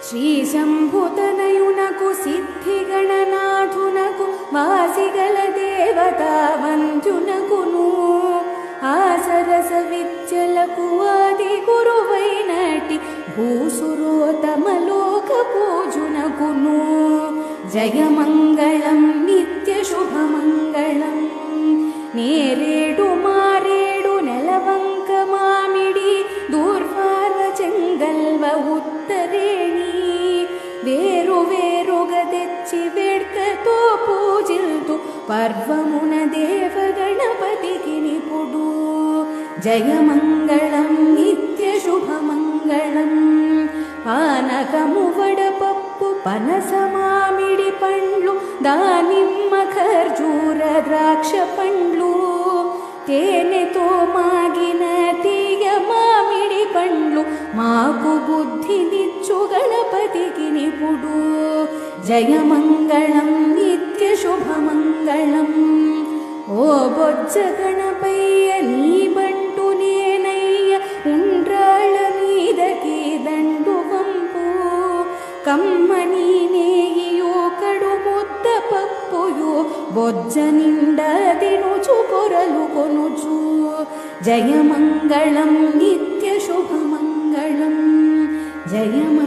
శ్రీశంభుతనయునకు సిద్ధిగణనాథునకు వాసిగల దేవతా వంద్యునకును ఆసరస విద్యలకు ఆది గురువైనటి భూసురోతమలోక పూజునకును జయమంగళం నిత్య శుభమంగళం. నేరేడు మారేడు నెలవంక మామిడి దూర్వార చెంగల్వ ఉత్తరేణి వేరు వేరుగా తెచ్చి వేడ్కతో పూజిల్తు పర్వమున దేవ గణపతికి నిపుడు జయమంగళం నిత్య శుభమంగళం. పానకము వడపప్పు పనస మామిడి పండ్లు దానిమ్మ ఖర్జూర ద్రాక్ష పండ్లు తేనెతో మాగిన తీయ మామిడి పండ్లు మాకు బుద్ధినిచ్చు గణపతికి నిపుడు జయమంగళం నిత్య శుభమంగళం. ఓ బొజ్జ గణపయ్య నీ బంటు నేనయ్య ఉండ్రాళ్ళ మీదకి దండు వంపు కమ్మని నేయియో కడు ముద్ద పప్పుయో బొజ్జ నిండా తినుచు పొరలు కొనుచు జయమంగళం నిత్య శుభమంగళం. జయమ